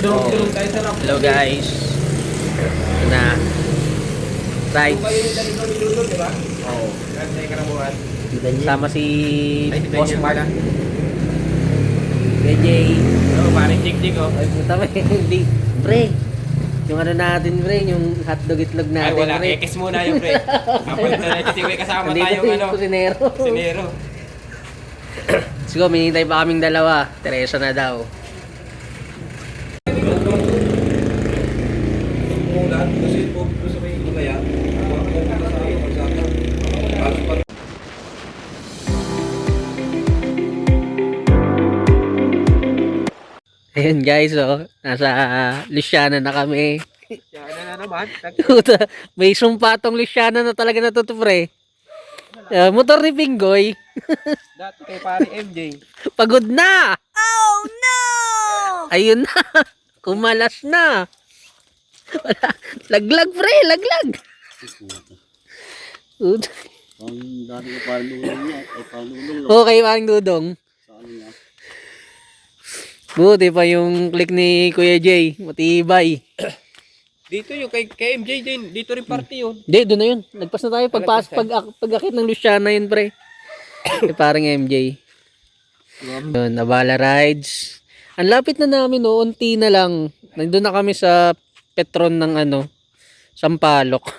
Oh. Hello guys. Na. Right. Oh. Sama si Boss Mark. KJ. Oh, parang jig-jig oh. Ay puta mo. Hindi. Pre. Yung ano natin pre, yung hotdog itlog Ay, natin wala. pre. Ekes muna yung pre. Kapag na kasi may kasama tayong ano. Kusinero. Sinero. Siguro, minintay pa kaming dalawa. Teresa na daw. Ayun guys, oh. Nasa Luciana na kami. Yan na naman. May sumpatong Luciana na talaga natuto pre. Motor ni Pingoy. Dati kay pare MJ. Pagod na. Oh no! Ayun na. Kumalas na. Wala. Laglag pre, laglag. Ang dati ko palulong niya, ay palulong. Okay, Mang Dudong. Saan niya? Buti pa yung click ni Kuya Jay. Matibay. Dito yung kay MJ din. Dito rin party yun. Hindi, doon na yun. Nagpas na tayo. Pag-akit ng Luciana yun, pre. Parang MJ. Yun, Nabala Rides. Ang lapit na namin, no. Unti na lang. Nandun na kami sa Petron ng ano, Sampaloc.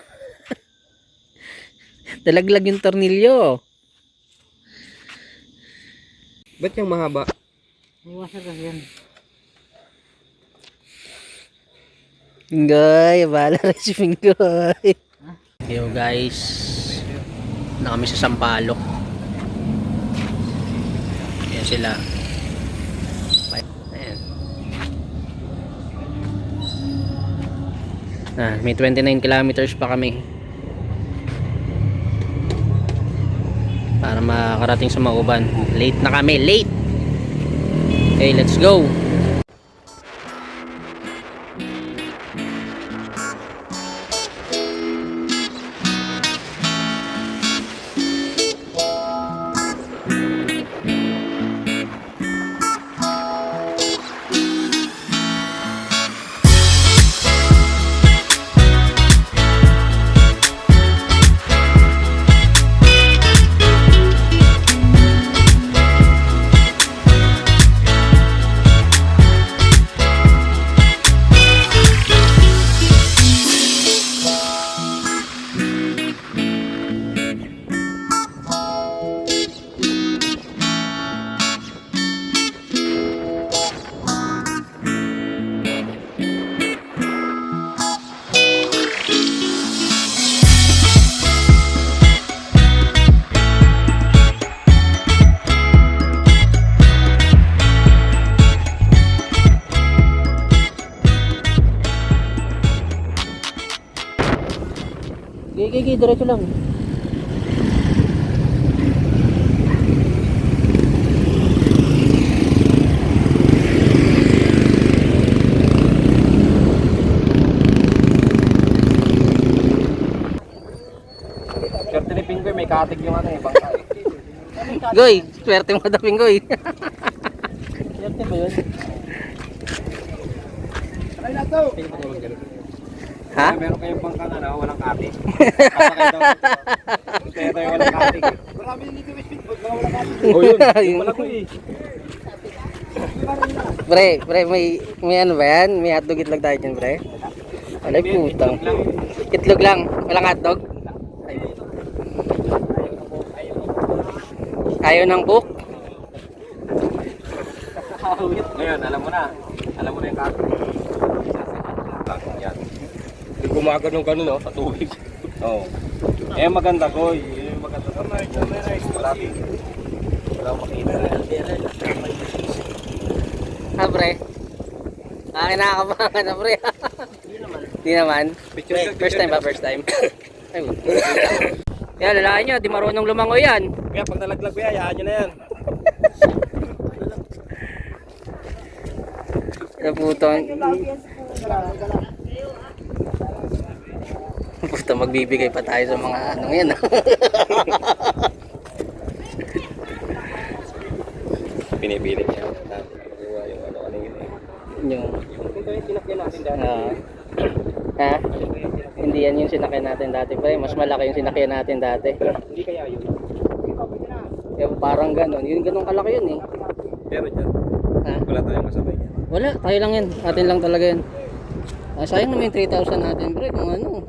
Dalaglag yung tornilyo. Ba't yung mahaba? Iwasan kasi yan. Pingoy, Nabala Rides si Pingoy. Yo guys. Na kami sa Sampaloc. Ayan sila. Ayan. May 29 kilometers pa kami para makarating sa Mauban. Late na kami, late. Okay, let's go. Gigi, diretso lang. Swerte ni Pingoy, may katig yung ano eh, bangka eh. Goy, swerte mo daw Pingoy. Swerte ba yun? Try na to! Ha? Meron kayong bangka na walang katig. Pasakay daw. Kaya tayo walang katig eh. Marami dito may speedboat, walang katig. Oh yun, yung pala ko eh. Pre, may ano ba yan? May hotdog itlog tayo dyan, pre. Alay putang. Itlog lang, walang hotdog. Ayaw ng book. Ngayon, alam mo na yung katig. Yan. Gumagano ganun no, sa tubig. Oo. Eh maganda ko, maganda ko. Wala makita. Ha, pre? Nakakabangan na, pre. Di naman. First time ba? First time? Ay, yan, lalakan nyo. Di marunong lumangoy yan. Kaya pag nalaglag ko yan, hayaan nyo na yan. Naputong. Puta, magbibigay pa tayo sa mga anong yan. Pinipilit niya. Yung ano yun eh. Yung sinakyan natin dati. Ha? Hindi yan yung sinakyan natin dati, pre. Mas malaki yung sinakyan natin dati. Hindi kaya yun. Parang ganon. Yung ganun kalaki yun eh. Pero dyan, Ha? wala tayong kasabay niya. Wala, tayo lang yan. Atin lang talaga yan. Sayang naman yung 3,000 natin, pre. Kung ano,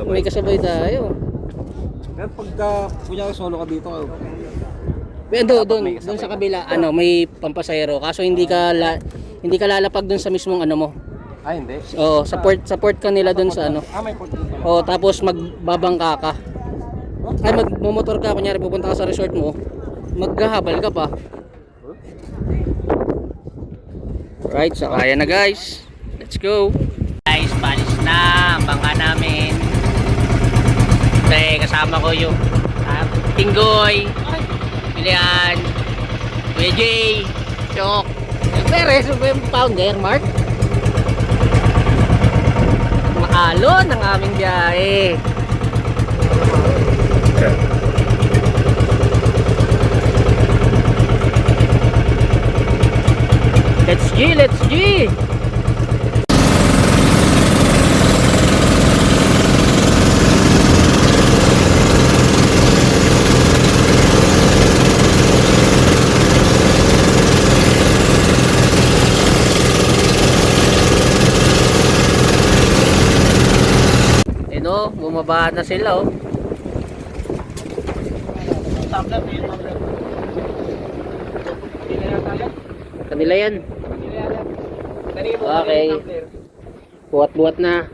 may kasabay tayo. Pero pagka, kunyari solo ka dito, Doon sa kabila, may pampasahero. Kaso hindi ka lalapag doon sa mismong mo. hindi. Oo, support ka nila doon sa May port dito. Oo, tapos magbabangka ka. Ay, magmomotor ka, kunyari pupunta ka sa resort mo, maghahabal ka pa. Right, sakaya na guys. Let's go. Guys, palis na ang bangka namin. Kasama ko yung Tinggoy, Pilihan, Kuya Jay, Chok, Perez, yung founder, Mark. Maalon ang aming biyahe. Let's G, let's G. Bumaba na sila oh. Kanila yan. Okay. Buhat-buhat na.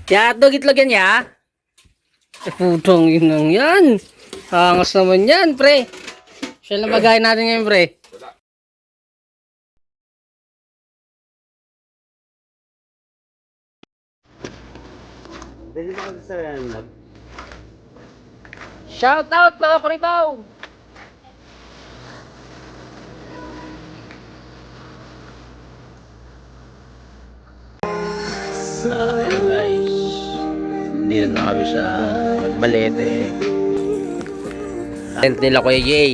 Ya, itlog yan ya. Putong inang yan. Hangas naman yan, pre. Siya lang magayin natin ngayon, pre. Shout out mga Kuribaw. Guys, hindi na kami sa Magbalete. Tent nila Kuya Jay.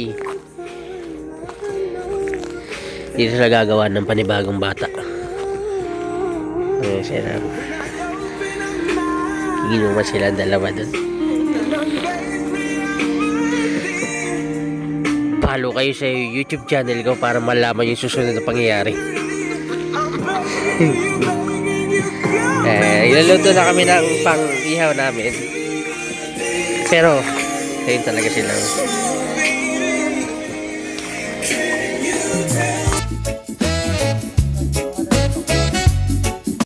Dito sila gagawa ng panibagong bata. Ayan sila. Ginuman sila dalawa dun. Follow kayo sa YouTube channel ko para malaman yung susunod na pangyayari. Iluluto na kami ng pang-ihaw namin. Pero, ayun talaga silang